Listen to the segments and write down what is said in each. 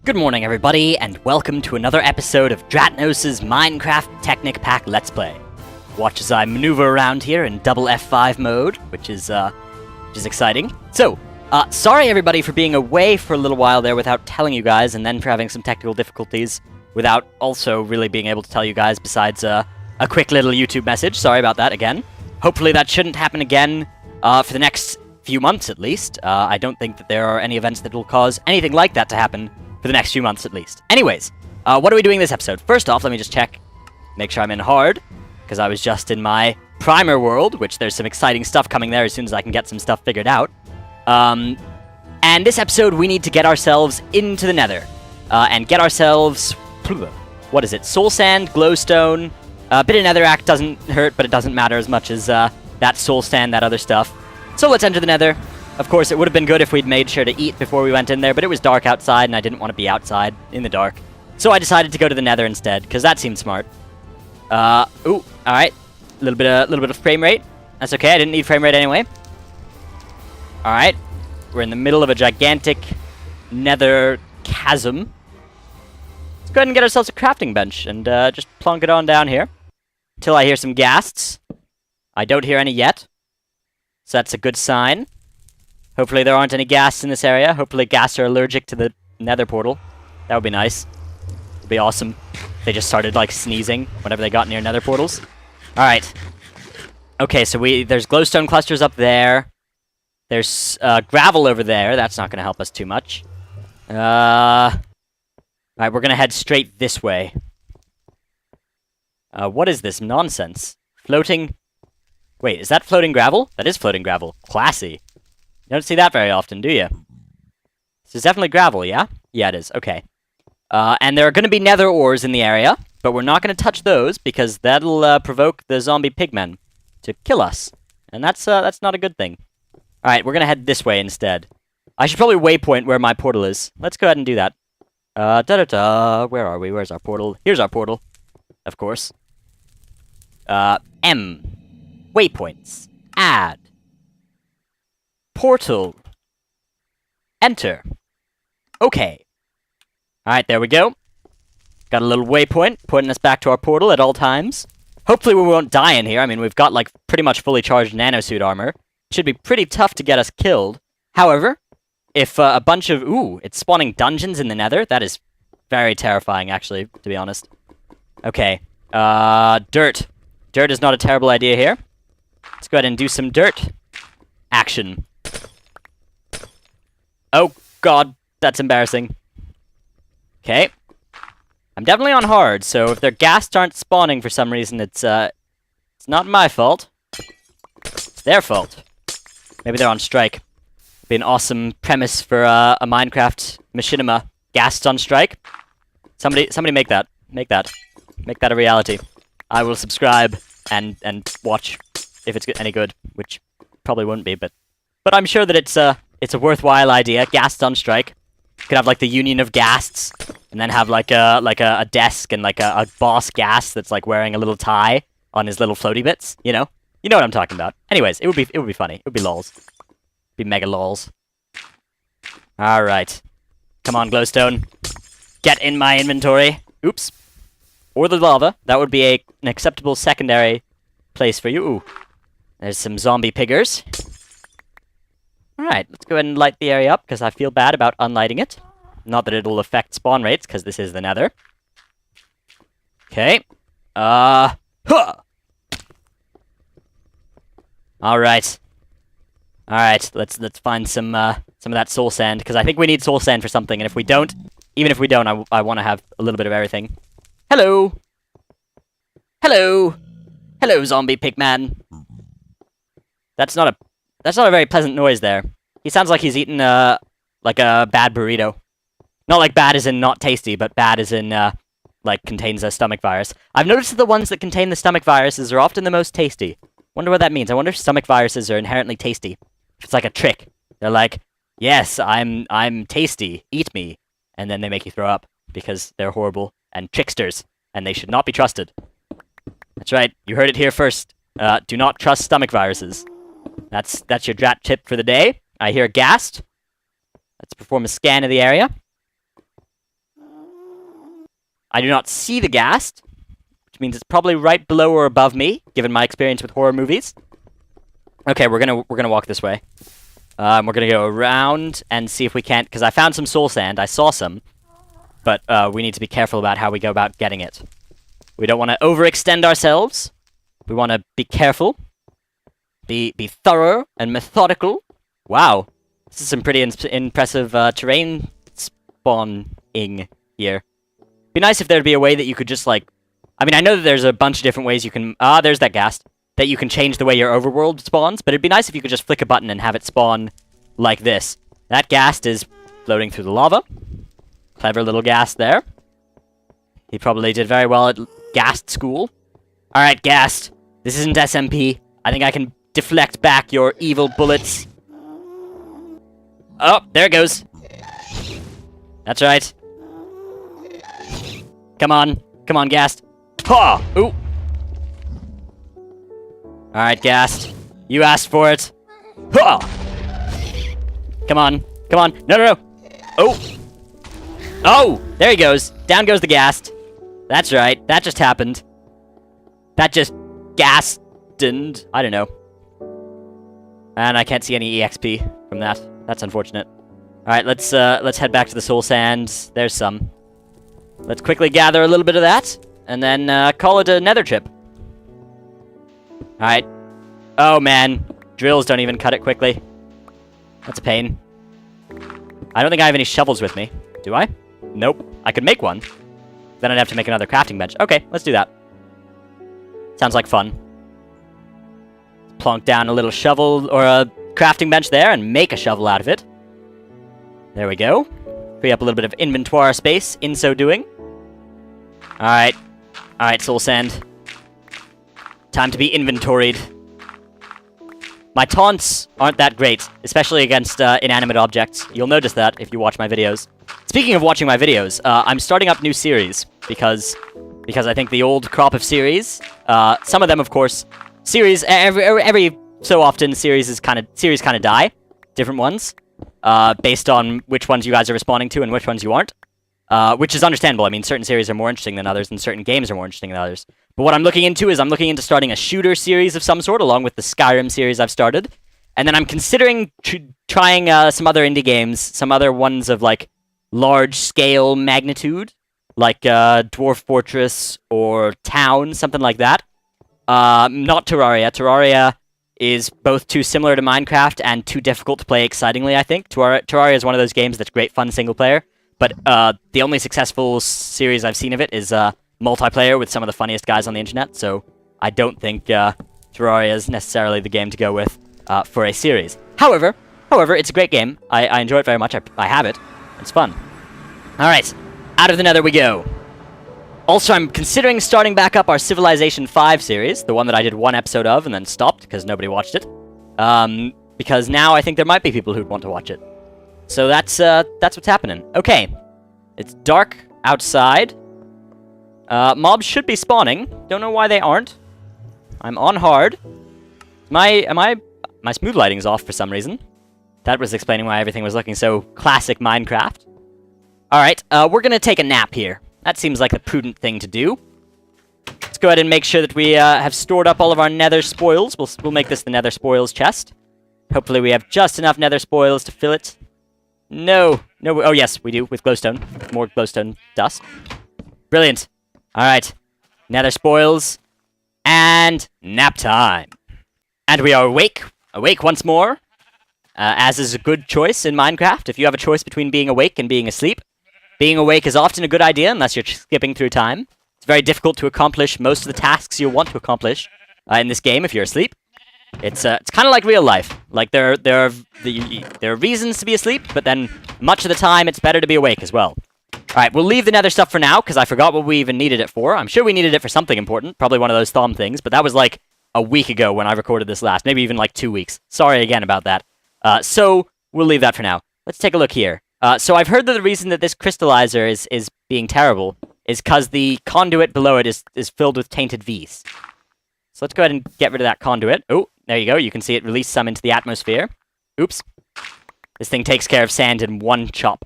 Good morning, everybody, and welcome to another episode of Dratnos' Minecraft Technic Pack Let's Play. Watch as I maneuver around here in double F5 mode, which is exciting. So, sorry everybody for being away for a little while there without telling you guys, and then for having some technical difficulties without also really being able to tell you guys besides a quick little YouTube message. Sorry about that again. Hopefully that shouldn't happen again for the next few months at least. I don't think that there are any events that will cause anything like that to happen for the next few months at least. Anyways, what are we doing this episode? First off, let me just check, make sure I'm in hard, because I was just in my primer world, which there's some exciting stuff coming there as soon as I can get some stuff figured out. And this episode, we need to get ourselves into the nether, and get ourselves, what is it, soul sand, glowstone, a bit of netherrack doesn't hurt, but it doesn't matter as much as that soul sand, that other stuff. So let's enter the nether. Of course, it would have been good if we'd made sure to eat before we went in there, but it was dark outside, and I didn't want to be outside in the dark. So I decided to go to the nether instead, because that seemed smart. Ooh, alright. A little bit of frame rate. That's okay, I didn't need frame rate anyway. Alright. We're in the middle of a gigantic nether chasm. Let's go ahead and get ourselves a crafting bench, and just plonk it on down here. Until I hear some ghasts. I don't hear any yet. So that's a good sign. Hopefully there aren't any ghasts in this area. Hopefully ghasts are allergic to the nether portal. That would be nice. It would be awesome. They just started, like, sneezing whenever they got near nether portals. Alright. Okay, so there's glowstone clusters up there. There's gravel over there. That's not going to help us too much. Alright, we're going to head straight this way. What is this nonsense? Floating... Wait, is that floating gravel? That is floating gravel. Classy. You don't see that very often, do you? This is definitely gravel, yeah? Yeah, it is. Okay. And there are going to be nether ores in the area, but we're not going to touch those because that'll provoke the zombie pigmen to kill us. And that's not a good thing. Alright, we're going to head this way instead. I should probably waypoint where my portal is. Let's go ahead and do that. Da-da-da. Where are we? Where's our portal? Here's our portal. Of course. M. Waypoints. Add. Portal. Enter. Okay. Alright, there we go. Got a little waypoint, pointing us back to our portal at all times. Hopefully we won't die in here. I mean, we've got, like, pretty much fully charged nanosuit armor. Should be pretty tough to get us killed. However, if a bunch of... Ooh, it's spawning dungeons in the nether. That is very terrifying, actually, to be honest. Okay. Dirt. Dirt is not a terrible idea here. Let's go ahead and do some dirt action. Oh, God. That's embarrassing. Okay. I'm definitely on hard, so if their ghasts aren't spawning for some reason, it's not my fault. It's their fault. Maybe they're on strike. Be an awesome premise for a Minecraft machinima. Ghasts on strike. Somebody make that. Make that. Make that a reality. I will subscribe and watch if it's any good, which probably wouldn't be, but I'm sure that it's a worthwhile idea. Ghasts on strike. Could have like the Union of Ghasts, and then have like a desk and like a boss ghast that's like wearing a little tie on his little floaty bits. You know what I'm talking about. Anyways, it would be funny. It would be lols. Be mega lols. All right, come on, glowstone, get in my inventory. Oops, or the lava. That would be an acceptable secondary place for you. Ooh, there's some zombie piggers. Alright, let's go ahead and light the area up, because I feel bad about unlighting it. Not that it'll affect spawn rates, because this is the nether. Okay. Huh! Alright. Alright, let's find some of that soul sand, because I think we need soul sand for something, and if we don't, even if we don't, I want to have a little bit of everything. Hello! Hello! Hello, zombie pigman! That's not a very pleasant noise there. He sounds like he's eaten, like a bad burrito. Not like bad as in not tasty, but bad as in, like, contains a stomach virus. I've noticed that the ones that contain the stomach viruses are often the most tasty. Wonder what that means. I wonder if stomach viruses are inherently tasty. If it's like a trick. They're like, yes, I'm tasty, eat me. And then they make you throw up, because they're horrible and tricksters, and they should not be trusted. That's right, you heard it here first. Do not trust stomach viruses. That's your drat tip for the day. I hear ghast. Let's perform a scan of the area. I do not see the ghast, which means it's probably right below or above me, given my experience with horror movies. Okay, we're gonna walk this way. We're gonna go around and see if we can't, because I found some soul sand. I saw some, but we need to be careful about how we go about getting it. We don't want to overextend ourselves. We want to be careful, be thorough and methodical. Wow, this is some pretty impressive terrain spawning here. Be nice if there'd be a way that you could just like, I mean, I know that there's a bunch of different ways you can. There's that ghast. That you can change the way your overworld spawns, but it'd be nice if you could just flick a button and have it spawn like this. That ghast is floating through the lava. Clever little ghast there. He probably did very well at ghast school. Alright, ghast. This isn't SMP. I think I can deflect back your evil bullets. Oh, there it goes. That's right. Come on. Come on, ghast. Ha! Ooh. Alright, ghast. You asked for it. Ha! Come on. Come on. No, no, no. Oh! Oh! There he goes. Down goes the ghast. That's right. That just happened. That just ghasted. I don't know. And I can't see any EXP from that. That's unfortunate. Alright, let's head back to the soul sand. There's some. Let's quickly gather a little bit of that, and then call it a nether chip. Alright. Oh, man. Drills don't even cut it quickly. That's a pain. I don't think I have any shovels with me. Do I? Nope. I could make one. Then I'd have to make another crafting bench. Okay, let's do that. Sounds like fun. Plonk down a little shovel or a crafting bench there and make a shovel out of it. There we go. Free up a little bit of inventory space in so doing. Alright. Alright, soul sand. Time to be inventoried. My taunts aren't that great, especially against inanimate objects. You'll notice that if you watch my videos. Speaking of watching my videos, I'm starting up new series because I think the old crop of series, some of them, of course, every so often series kind of die, different ones, based on which ones you guys are responding to and which ones you aren't. Which is understandable. I mean, certain series are more interesting than others, and certain games are more interesting than others. But what I'm looking into is I'm looking into starting a shooter series of some sort, along with the Skyrim series I've started. And then I'm considering trying some other indie games, some other ones of, like, large-scale magnitude, like Dwarf Fortress or Town, something like that. Not Terraria. Terraria is both too similar to Minecraft and too difficult to play excitingly, I think. Terraria is one of those games that's great fun single-player. But the only successful series I've seen of it is multiplayer with some of the funniest guys on the internet, so I don't think Terraria is necessarily the game to go with for a series. However, it's a great game. I enjoy it very much. I have it. It's fun. Alright, out of the nether we go. Also, I'm considering starting back up our Civilization 5 series, the one that I did one episode of and then stopped because nobody watched it. Because now I think there might be people who'd want to watch it. So that's what's happening. Okay. It's dark outside. Mobs should be spawning. Don't know why they aren't. I'm on hard. My smooth lighting's off for some reason. That was explaining why everything was looking so classic Minecraft. Alright, we're gonna take a nap here. That seems like the prudent thing to do. Let's go ahead and make sure that we have stored up all of our nether spoils. We'll make this the nether spoils chest. Hopefully we have just enough nether spoils to fill it. No. Oh, yes, we do, with glowstone. More glowstone dust. Brilliant. Alright. Nether spoils. And nap time. And we are awake. Awake once more. As is a good choice in Minecraft. If you have a choice between being awake and being asleep, being awake is often a good idea unless you're skipping through time. It's very difficult to accomplish most of the tasks you want to accomplish in this game if you're asleep. It's kind of like real life. Like there are reasons to be asleep, but then much of the time it's better to be awake as well. Alright, we'll leave the nether stuff for now, because I forgot what we even needed it for. I'm sure we needed it for something important, probably one of those thumb things, but that was like a week ago when I recorded this last, maybe even like 2 weeks. Sorry again about that. So we'll leave that for now. Let's take a look here. So I've heard that the reason that this crystallizer is being terrible is because the conduit below it is filled with tainted V's. So let's go ahead and get rid of that conduit. Oh, there you go. You can see it release some into the atmosphere. Oops. This thing takes care of sand in one chop.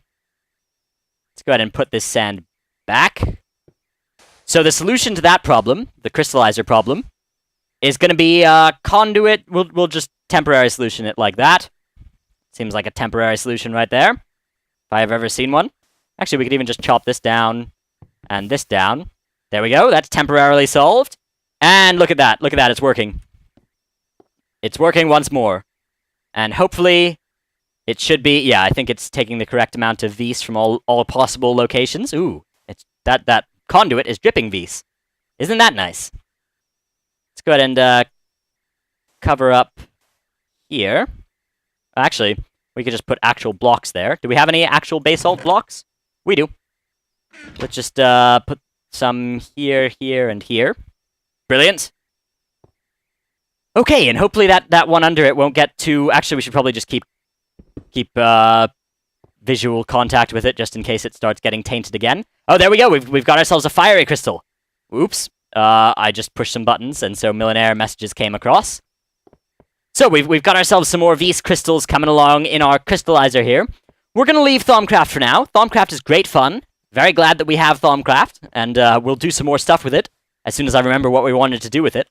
Let's go ahead and put this sand back. So the solution to that problem, the crystallizer problem, is going to be conduit. We'll just temporary solution it like that. Seems like a temporary solution right there, if I have ever seen one. Actually, we could even just chop this down and this down. There we go. That's temporarily solved. And look at that. Look at that. It's working. It's working once more. And hopefully it should be... Yeah, I think it's taking the correct amount of Vs from all possible locations. Ooh, it's that conduit is dripping Vs. Isn't that nice? Let's go ahead and cover up here. Actually, we could just put actual blocks there. Do we have any actual basalt blocks? We do. Let's just put some here, here, and here. Brilliant. Okay, and hopefully that one under it won't get too... Actually, we should probably just keep visual contact with it, just in case it starts getting tainted again. Oh, there we go. We've got ourselves a fiery crystal. Oops. I just pushed some buttons, and so Millionaire messages came across. So we've got ourselves some more Vs crystals coming along in our crystallizer here. We're going to leave Thaumcraft for now. Thaumcraft is great fun. Very glad that we have Thaumcraft, and we'll do some more stuff with it as soon as I remember what we wanted to do with it.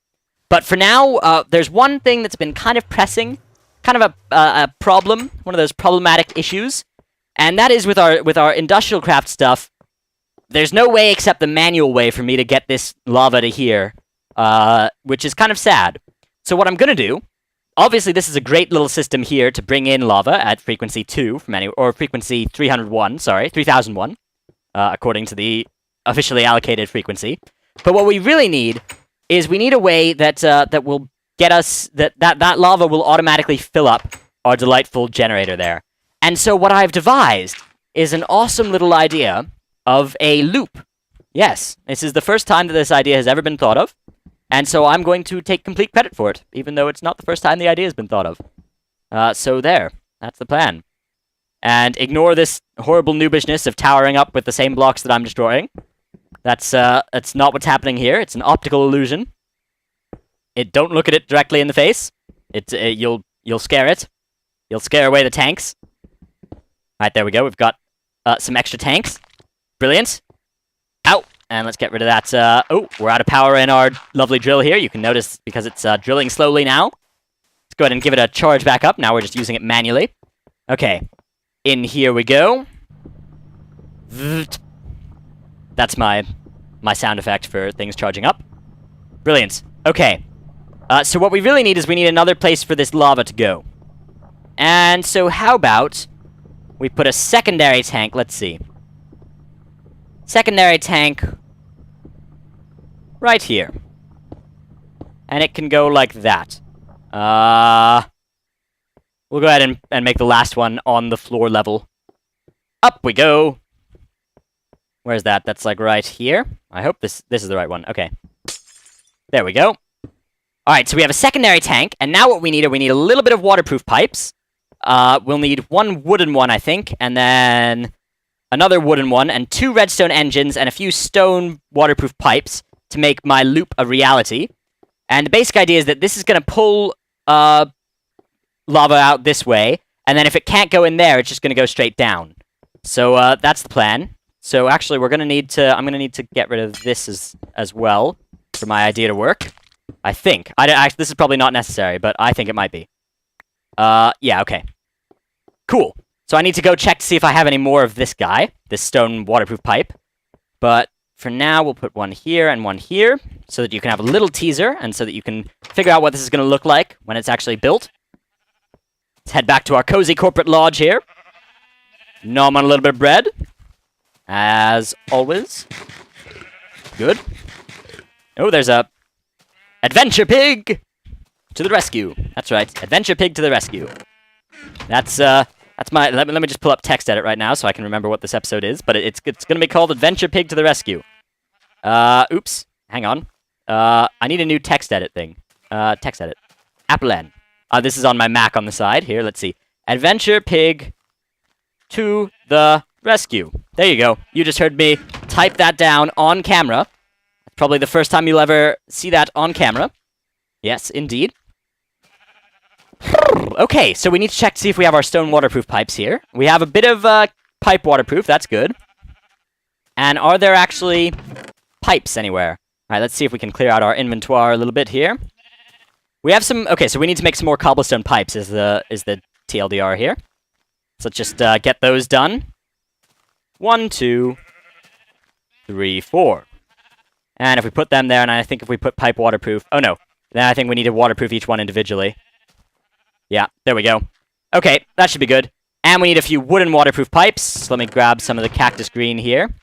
But for now, there's one thing that's been kind of pressing, kind of a problem, one of those problematic issues, and that is with our industrial craft stuff. There's no way except the manual way for me to get this lava to here, which is kind of sad. So what I'm going to do... Obviously, this is a great little system here to bring in lava at frequency 2 from or frequency 3001, according to the officially allocated frequency. But what we really need is we need a way that will get us that lava will automatically fill up our delightful generator there. And so what I've devised is an awesome little idea of a loop. Yes, this is the first time that this idea has ever been thought of. And so I'm going to take complete credit for it, even though it's not the first time the idea has been thought of. So there. That's the plan. And ignore this horrible noobishness of towering up with the same blocks that I'm destroying. That's not what's happening here. It's an optical illusion. Don't look at it directly in the face. You'll scare it. You'll scare away the tanks. Alright, there we go. We've got some extra tanks. Brilliant. Ow! And let's get rid of that. Oh, we're out of power in our lovely drill here. You can notice because it's drilling slowly now. Let's go ahead and give it a charge back up. Now we're just using it manually. Okay. In here we go. That's my sound effect for things charging up. Brilliant. Okay. So what we really need is we need another place for this lava to go. And so how about we put a secondary tank. Let's see. Secondary tank right here. And it can go like that. We'll go ahead and make the last one on the floor level. Up we go. Where's that? That's like right here. I hope this is the right one. Okay. There we go. Alright, so we have a secondary tank, and now what we need a little bit of waterproof pipes. We'll need one wooden one, I think, and then another wooden one, and 2 redstone engines, and a few stone waterproof pipes to make my loop a reality. And the basic idea is that this is going to pull lava out this way, and then if it can't go in there, it's just going to go straight down. So that's the plan. So actually, I'm going to need to get rid of this as well for my idea to work. I think. This is probably not necessary, but I think it might be. Yeah, okay. Cool. So I need to go check to see if I have any more of this guy, this stone waterproof pipe. But for now, we'll put one here and one here, so that you can have a little teaser, and so that you can figure out what this is going to look like when it's actually built. Let's head back to our cozy corporate lodge here. Nom on a little bit of bread. As always. Good. Oh, there's a Adventure Pig to the rescue. That's right. Adventure Pig to the rescue. That's my... Let me just pull up text edit right now so I can remember what this episode is. But it's going to be called Adventure Pig to the rescue. Oops. Hang on. I need a new text edit thing. Text edit. Apple N. This is on my Mac on the side. Here, let's see. Adventure Pig to the rescue. There you go. You just heard me type that down on camera. Probably the first time you'll ever see that on camera. Yes, indeed. Okay, so we need to check to see if we have our stone waterproof pipes here. We have a bit of pipe waterproof, that's good. And are there actually pipes anywhere. Alright, let's see if we can clear out our inventory a little bit here. We have some... Okay, so we need to make some more cobblestone pipes is the TLDR here. So let's just get those done. 1, 2, 3, 4. And if we put them there, and I think if we put pipe waterproof... Oh, no. Then I think we need to waterproof each one individually. Yeah, there we go. Okay, that should be good. And we need a few wooden waterproof pipes. So let me grab some of the cactus green here.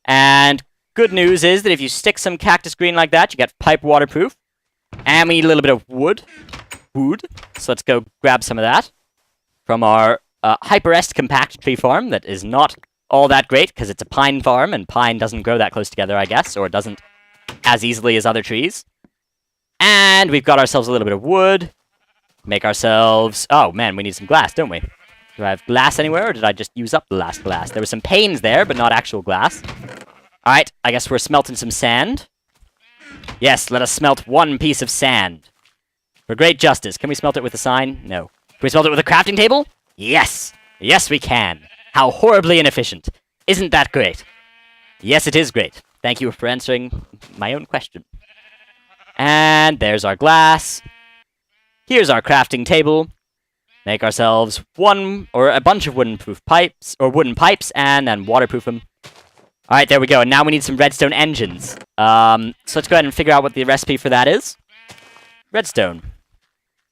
And good news is that if you stick some cactus green like that, you get pipe waterproof. And we need a little bit of wood. So let's go grab some of that from our Hyperest compact tree farm that is not all that great because it's a pine farm and pine doesn't grow that close together, I guess, or it doesn't as easily as other trees. And we've got ourselves a little bit of wood. Make ourselves... Oh, man, we need some glass, don't we? Do I have glass anywhere, or did I just use up the last glass? There were some panes there, but not actual glass. Alright, I guess we're smelting some sand. Yes, let us smelt one piece of sand. For great justice. Can we smelt it with a sign? No. Can we smelt it with a crafting table? Yes! Yes, we can. How horribly inefficient. Isn't that great? Yes, it is great. Thank you for answering my own question. And there's our glass. Here's our crafting table. Make ourselves one or a bunch of wooden pipes, and then waterproof them. Alright, there we go. And now we need some redstone engines. So let's go ahead and figure out what the recipe for that is. Redstone.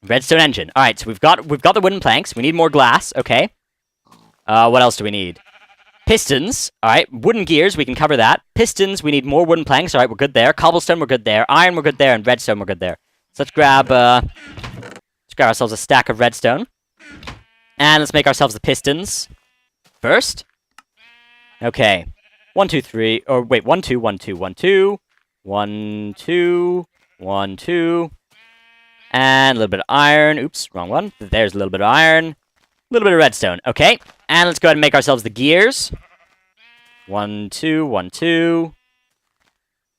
Redstone engine. Alright, so we've got the wooden planks. We need more glass. Okay. What else do we need? Pistons. Alright, wooden gears. We can cover that. Pistons. We need more wooden planks. Alright, we're good there. Cobblestone, we're good there. Iron, we're good there. And redstone, we're good there. So let's grab ourselves a stack of redstone. And let's make ourselves the pistons first. Okay. 1, 2, 3. Or wait, 1, 2, 1, 2, 1, 2. 1, 2, 1, 2. And a little bit of iron. Oops, wrong one. There's a little bit of iron. A little bit of redstone. Okay. And let's go ahead and make ourselves the gears. 1, 2, 1, 2.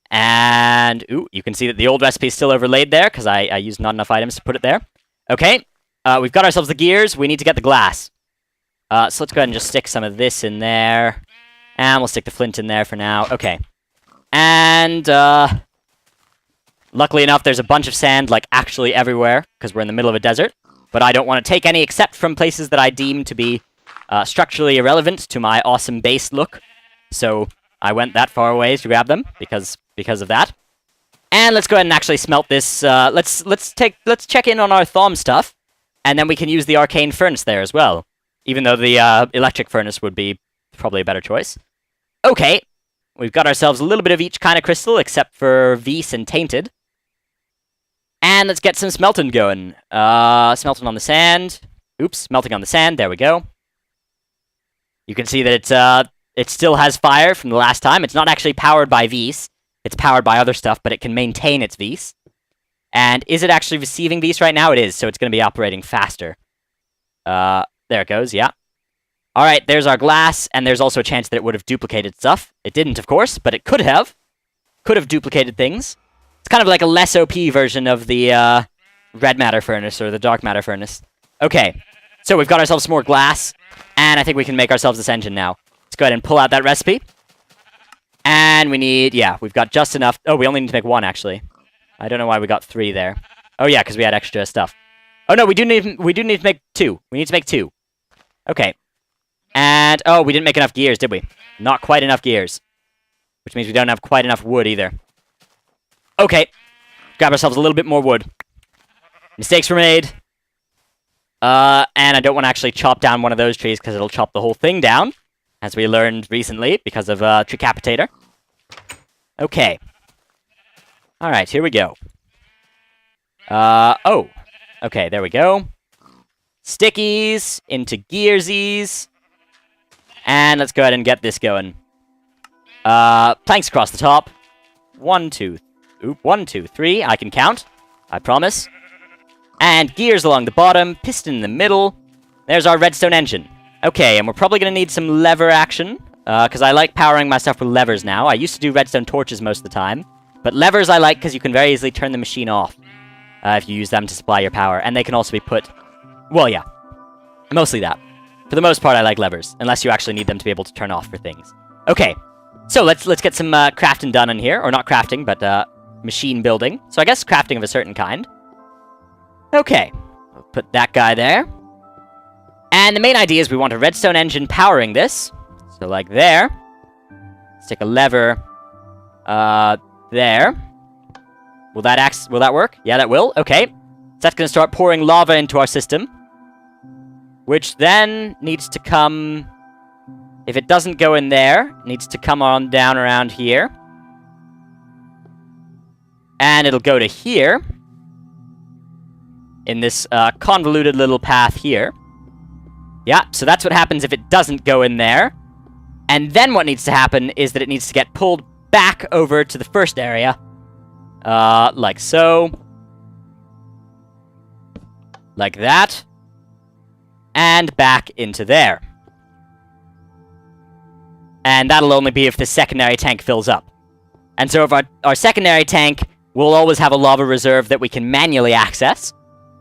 And, ooh, you can see that the old recipe is still overlaid there, because I used not enough items to put it there. Okay, we've got ourselves the gears. We need to get the glass. So let's go ahead and just stick some of this in there. And we'll stick the flint in there for now. Okay. And, luckily enough, there's a bunch of sand, like, actually everywhere, because we're in the middle of a desert. But I don't want to take any except from places that I deem to be structurally irrelevant to my awesome base look. So I went that far away to grab them, because of that. And let's go ahead and actually smelt this. Let's check in on our thom stuff, and then we can use the arcane furnace there as well. Even though the electric furnace would be probably a better choice. Okay, we've got ourselves a little bit of each kind of crystal, except for Vis and Tainted. And let's get some smelting going. Smelting on the sand. Oops, smelting on the sand. There we go. You can see that it still has fire from the last time. It's not actually powered by Vis. It's powered by other stuff, but it can maintain its Vis. And is it actually receiving Vis right now? It is, so it's going to be operating faster. There it goes, yeah. Alright, there's our glass, and there's also a chance that it would have duplicated stuff. It didn't, of course, but it could have. Could have duplicated things. It's kind of like a less OP version of the red matter furnace, or the dark matter furnace. Okay, so we've got ourselves some more glass, and I think we can make ourselves this engine now. Let's go ahead and pull out that recipe. And we need, yeah, we've got just enough. Oh, we only need to make one, actually. I don't know why we got 3 there. Oh, yeah, because we had extra stuff. Oh, no, we do need to make 2. We need to make 2. Okay. And, oh, we didn't make enough gears, did we? Not quite enough gears. Which means we don't have quite enough wood, either. Okay. Grab ourselves a little bit more wood. Mistakes were made. And I don't want to actually chop down one of those trees, because it'll chop the whole thing down. As we learned recently, because of Tricapitator. Okay. Alright, here we go. Oh. Okay, there we go. Stickies into gearsies. And let's go ahead and get this going. Planks across the top. 1, 2. Oop, 1, 2, 3. I can count. I promise. And gears along the bottom. Piston in the middle. There's our redstone engine. Okay, and we're probably going to need some lever action. Because I like powering my stuff with levers now. I used to do redstone torches most of the time. But levers I like because you can very easily turn the machine off. If you use them to supply your power. And they can also be put... Well, yeah. Mostly that. For the most part, I like levers. Unless you actually need them to be able to turn off for things. Okay. So let's get some crafting done in here. Or not crafting, but machine building. So I guess crafting of a certain kind. Okay. I'll put that guy there. And the main idea is we want a redstone engine powering this. So like there. Stick a lever there. Will that work? Yeah, that will. Okay. So that's going to start pouring lava into our system. Which then needs to come... If it doesn't go in there, it needs to come on down around here. And it'll go to here. In this convoluted little path here. Yeah, so that's what happens if it doesn't go in there. And then what needs to happen is that it needs to get pulled back over to the first area. Like so. Like that. And back into there. And that'll only be if the secondary tank fills up. And so if our secondary tank will always have a lava reserve that we can manually access.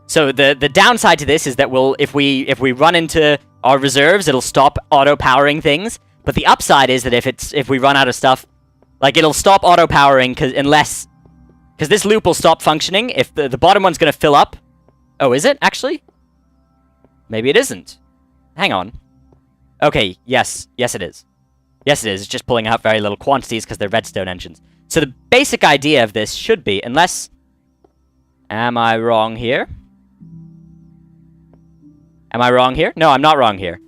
So the downside to this is that if we run into our reserves, it'll stop auto-powering things. But the upside is that if we run out of stuff, like it'll stop auto-powering because this loop will stop functioning if the bottom one's gonna fill up. Oh, is it actually? Maybe it isn't. Hang on. Okay, yes it is. Yes, it is. It's just pulling out very little quantities because they're redstone engines. So the basic idea of this should be, unless... Am I wrong here? Am I wrong here? No, I'm not wrong here.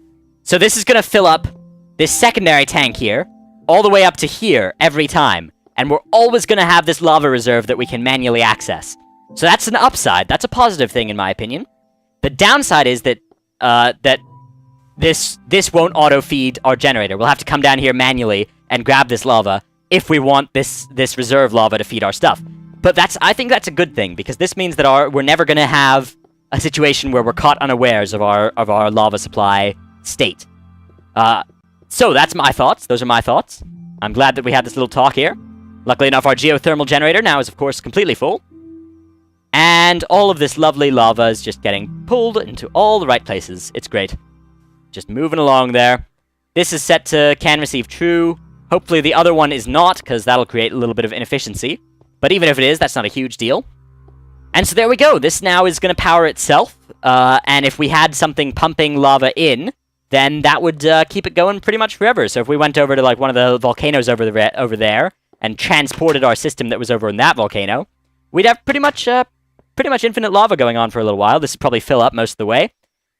So this is going to fill up this secondary tank here, all the way up to here, every time. And we're always going to have this lava reserve that we can manually access. So that's an upside. That's a positive thing, in my opinion. The downside is that this won't auto-feed our generator. We'll have to come down here manually and grab this lava if we want this reserve lava to feed our stuff. But I think that's a good thing, because this means that we're never going to have a situation where we're caught unawares of our lava supply state. So that's my thoughts. Those are my thoughts. I'm glad that we had this little talk here. Luckily enough, our geothermal generator now is, of course, completely full. And all of this lovely lava is just getting pulled into all the right places. It's great. Just moving along there. This is set to can receive true. Hopefully the other one is not, because that'll create a little bit of inefficiency. But even if it is, that's not a huge deal. And so there we go. This now is going to power itself. And if we had something pumping lava in, then that would keep it going pretty much forever. So if we went over to like one of the volcanoes over there and transported our system that was over in that volcano, we'd have pretty much infinite lava going on for a little while. This would probably fill up most of the way.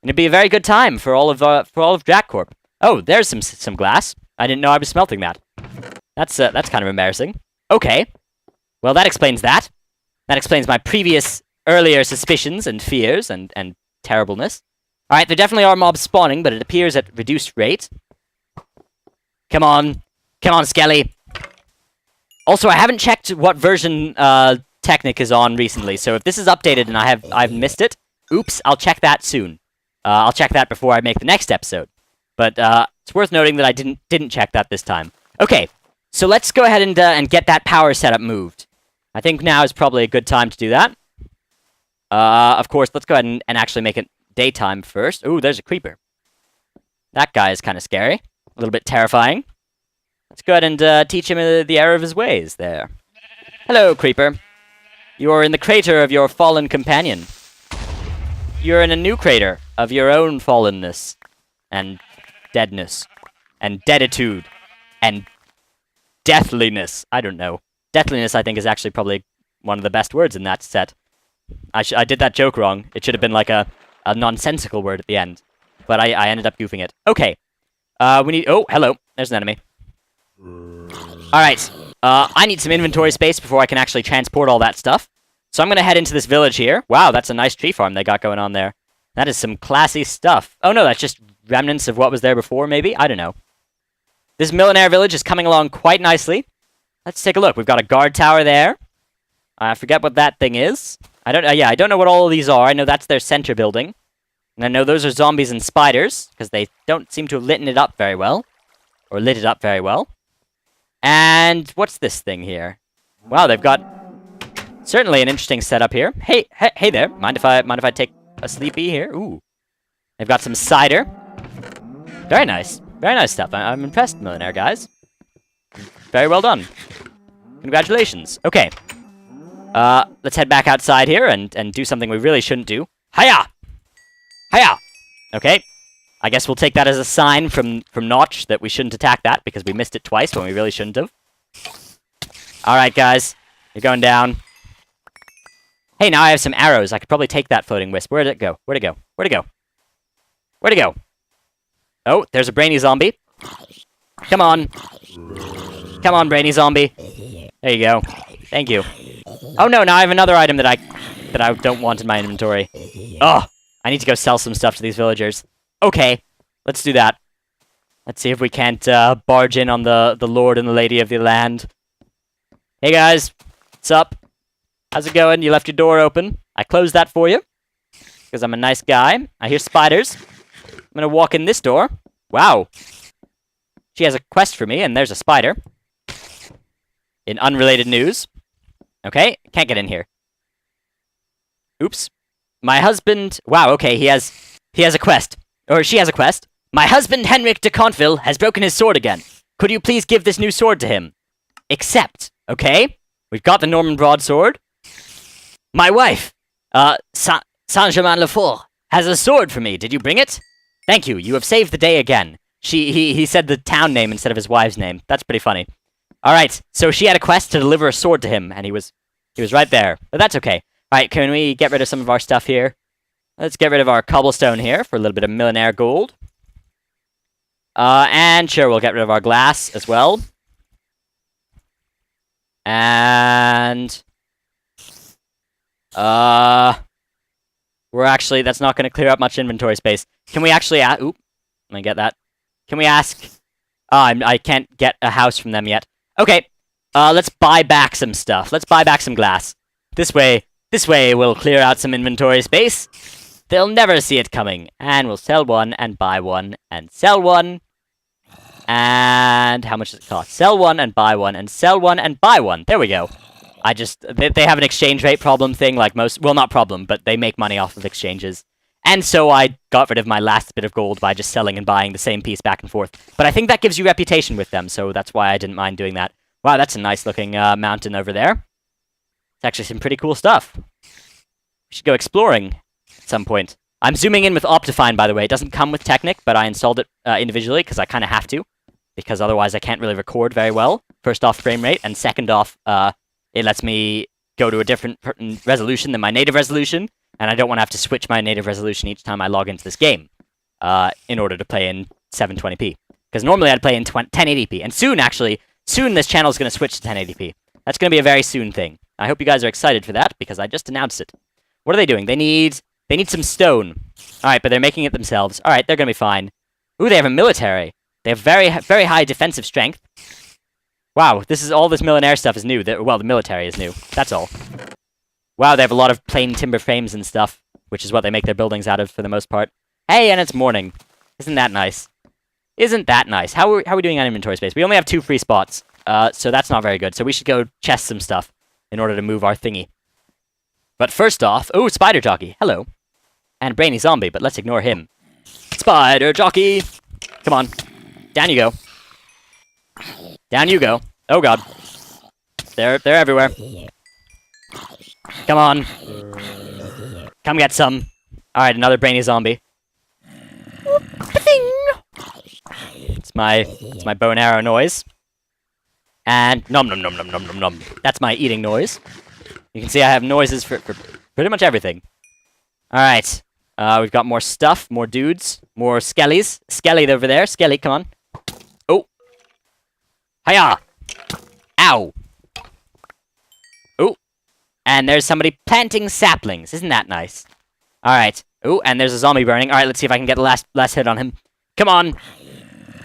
And it'd be a very good time for all of DratCorp. Oh, there's some glass. I didn't know I was smelting that. That's kind of embarrassing. Okay. Well, that explains that. That explains my earlier suspicions and fears and terribleness. Alright, there definitely are mobs spawning, but it appears at reduced rate. Come on. Come on, Skelly. Also, I haven't checked what version Technic is on recently, so if this is updated and I've missed it, oops, I'll check that soon. I'll check that before I make the next episode. But it's worth noting that I didn't check that this time. Okay, so let's go ahead and get that power setup moved. I think now is probably a good time to do that. Of course, let's go ahead and actually make it daytime first. Ooh, there's a creeper. That guy is kind of scary. A little bit terrifying. Let's go ahead and teach him the error of his ways there. Hello, creeper. You are in the crater of your fallen companion. You're in a new crater of your own fallenness, and deadness, and deaditude, and deathliness. I don't know. Deathliness, I think, is actually probably one of the best words in that set. I did that joke wrong. It should have been like a nonsensical word at the end. But I ended up goofing it. Okay. We need... Oh, hello. There's an enemy. Alright. I need some inventory space before I can actually transport all that stuff. So I'm going to head into this village here. Wow, that's a nice tree farm they got going on there. That is some classy stuff. Oh no, that's just remnants of what was there before, maybe? I don't know. This millionaire village is coming along quite nicely. Let's take a look. We've got a guard tower there. I forget what that thing is. I don't know what all of these are. I know that's their center building. And I know those are zombies and spiders, because they don't seem to have lit it up very well. Or lit it up very well. And what's this thing here? Wow, they've got certainly an interesting setup here. Hey there. Mind if I take a sleepy here? Ooh. They've got some cider. Very nice. Very nice stuff. I'm impressed, millionaire guys. Very well done. Congratulations. Okay. Let's head back outside here and do something we really shouldn't do. Hiya! Hiya! Okay. I guess we'll take that as a sign from Notch that we shouldn't attack that because we missed it twice when we really shouldn't have. Alright, guys. You're going down. Hey, now I have some arrows. I could probably take that floating wisp. Where'd it go? Where'd it go? Where'd it go? Where'd it go? Oh, there's a brainy zombie. Come on. Come on, brainy zombie. There you go. Thank you. Oh no, now I have another item that I don't want in my inventory. Oh, I need to go sell some stuff to these villagers. Okay, let's do that. Let's see if we can't barge in on the lord and the lady of the land. Hey guys, what's up? How's it going? You left your door open. I closed that for you because I'm a nice guy. I hear spiders. I'm gonna walk in this door. Wow. She has a quest for me, and there's a spider. In unrelated news. Okay, can't get in here. Oops. My husband... Wow, okay, he has a quest. Or she has a quest. My husband, Henrik de Contville, has broken his sword again. Could you please give this new sword to him? Except, okay, we've got the Norman broadsword. My wife, Saint-Germain-le-Fort, has a sword for me. Did you bring it? Thank you. You have saved the day again. He said the town name instead of his wife's name. That's pretty funny. All right, so she had a quest to deliver a sword to him, and he was right there. But that's okay. All right, can we get rid of some of our stuff here? Let's get rid of our cobblestone here for a little bit of millionaire gold. And sure, we'll get rid of our glass as well. And we're actually, that's not going to clear up much inventory space. Can we actually oop, let me get that. Can we ask? I can't get a house from them yet. Okay, let's buy back some stuff. Let's buy back some glass. This way we'll clear out some inventory space. They'll never see it coming. And we'll sell one, and buy one, and sell one. And how much does it cost? Sell one, and buy one, and sell one, and buy one. There we go. They have an exchange rate problem thing like most, well, not problem, but they make money off of exchanges. And so I got rid of my last bit of gold by just selling and buying the same piece back and forth. But I think that gives you reputation with them, so that's why I didn't mind doing that. Wow, that's a nice looking mountain over there. It's actually some pretty cool stuff. We should go exploring at some point. I'm zooming in with Optifine, by the way. It doesn't come with Technic, but I installed it individually because I kind of have to. Because otherwise I can't really record very well. First off, frame rate, and second off, it lets me go to a different resolution than my native resolution. And I don't want to have to switch my native resolution each time I log into this game in order to play in 720p. Because normally I'd play in 1080p. And soon this channel is going to switch to 1080p. That's going to be a very soon thing. I hope you guys are excited for that, because I just announced it. What are they doing? They need some stone. Alright, but they're making it themselves. Alright, they're going to be fine. Ooh, they have a military. They have very high defensive strength. Wow, all this millionaire stuff is new. Well, the military is new. That's all. Wow, they have a lot of plain timber frames and stuff, which is what they make their buildings out of for the most part. Hey, and it's morning. Isn't that nice? Isn't that nice? How are we doing on inventory space? We only have 2 free spots, so that's not very good. So we should go chest some stuff in order to move our thingy. But first off, ooh, Spider Jockey, hello. And Brainy Zombie, but let's ignore him. Spider Jockey! Come on. Down you go. Down you go. Oh god. They're everywhere. Come on. Come get some. Alright, another brainy zombie. It's my bow and arrow noise. And nom nom nom nom nom nom nom. That's my eating noise. You can see I have noises for pretty much everything. Alright. We've got more stuff, more dudes, more skellies. Skelly over there. Skelly, come on. Oh. Hiya! Ow! Oh. And there's somebody planting saplings. Isn't that nice? Alright. Oh, and there's a zombie burning. Alright, let's see if I can get the last hit on him. Come on!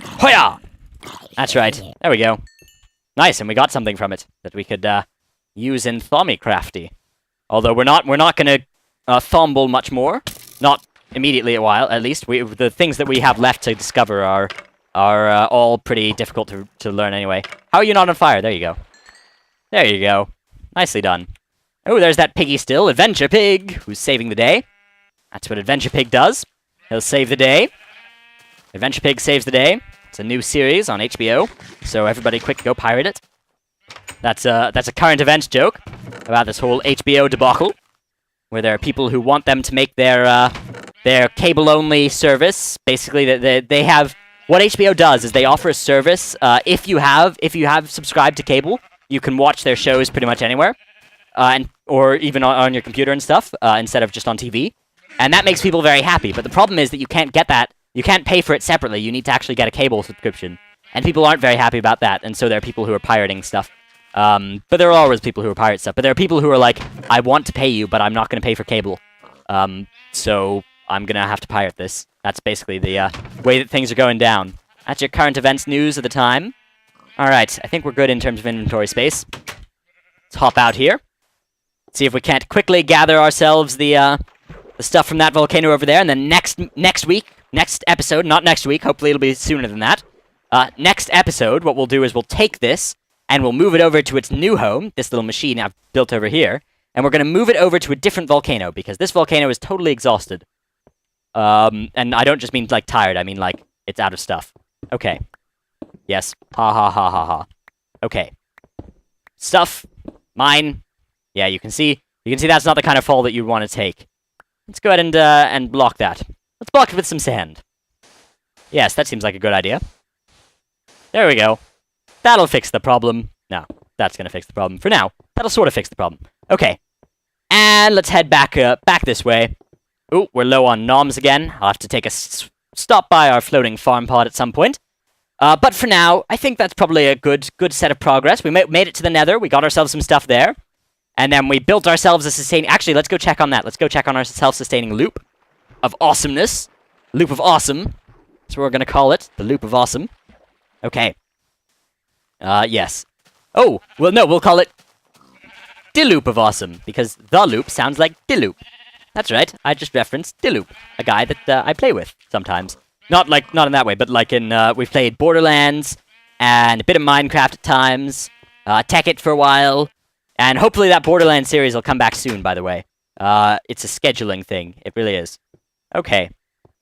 Hoya! That's right. There we go. Nice, and we got something from it that we could use in Thommy-crafty. Although we're not gonna thomble much more. Not immediately a while, at least. The things that we have left to discover are all pretty difficult to learn anyway. How are you not on fire? There you go. There you go. Nicely done. Oh, there's that piggy still, Adventure Pig, who's saving the day. That's what Adventure Pig does. He'll save the day. Adventure Pig saves the day. It's a new series on HBO, so everybody quick go pirate it. That's a current events joke about this whole HBO debacle, where there are people who want them to make their cable-only service. Basically, they have what HBO does is they offer a service. If you have subscribed to cable, you can watch their shows pretty much anywhere, or even on your computer and stuff, instead of just on TV. And that makes people very happy. But the problem is that you can't get that. You can't pay for it separately. You need to actually get a cable subscription. And people aren't very happy about that. And so there are people who are pirating stuff. But there are always people who are pirate stuff. But there are people who are like, I want to pay you, but I'm not going to pay for cable. So I'm going to have to pirate this. That's basically the way that things are going down. That's your current events news of the time. Alright, I think we're good in terms of inventory space. Let's hop out here. See if we can't quickly gather ourselves the stuff from that volcano over there. And then next episode, not next week, hopefully it'll be sooner than that. Next episode, what we'll do is we'll take this and we'll move it over to its new home, this little machine I've built over here, and we're going to move it over to a different volcano, because this volcano is totally exhausted. And I don't just mean, like, tired, I mean, like, it's out of stuff. Okay. Yes. Ha ha ha ha ha. Okay. Stuff. Mine. Yeah, you can see that's not the kind of fall that you want to take. Let's go ahead and block that. Let's block it with some sand. Yes, that seems like a good idea. There we go. That'll fix the problem. No, that's gonna fix the problem. For now, that'll sort of fix the problem. Okay. And let's head back this way. Ooh, we're low on noms again. I'll have to take a stop by our floating farm pod at some point. But for now, I think that's probably a good set of progress. We made it to the nether. We got ourselves some stuff there. And then we built ourselves a sustaining... Actually, let's go check on that. Let's go check on our self-sustaining loop of awesomeness. Loop of awesome. That's what we're going to call it. The loop of awesome. Okay. Yes. Oh, well, no, we'll call it Diloop of awesome, because the loop sounds like Diloop. That's right. I just referenced Diloop, a guy that I play with sometimes. Not in that way, but like in, we've played Borderlands, and a bit of Minecraft at times, Technic for a while, and hopefully that Borderlands series will come back soon, by the way. It's a scheduling thing. It really is. Okay.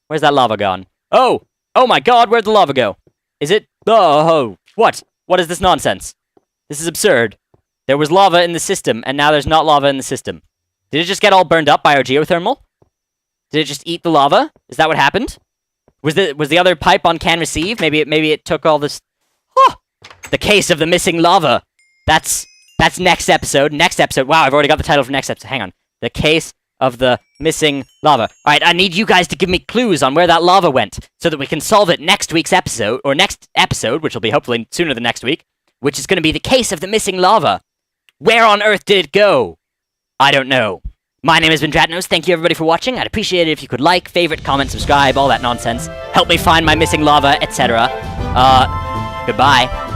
Where's that lava gone? Oh! Oh my god, where'd the lava go? Is it? Oh, what? What is this nonsense? This is absurd. There was lava in the system, and now there's not lava in the system. Did it just get all burned up by our geothermal? Did it just eat the lava? Is that what happened? Was the other pipe on can receive? Maybe it took all this... Oh! The case of the missing lava! That's next episode. Next episode. Wow, I've already got the title for next episode. Hang on. The case of the missing lava. Alright, I need you guys to give me clues on where that lava went, so that we can solve it next week's episode, or next episode, which will be hopefully sooner than next week, which is going to be the case of the missing lava. Where on earth did it go? I don't know. My name has been Dratnos. Thank you everybody for watching. I'd appreciate it if you could like, favorite, comment, subscribe, all that nonsense. Help me find my missing lava, etc. Goodbye.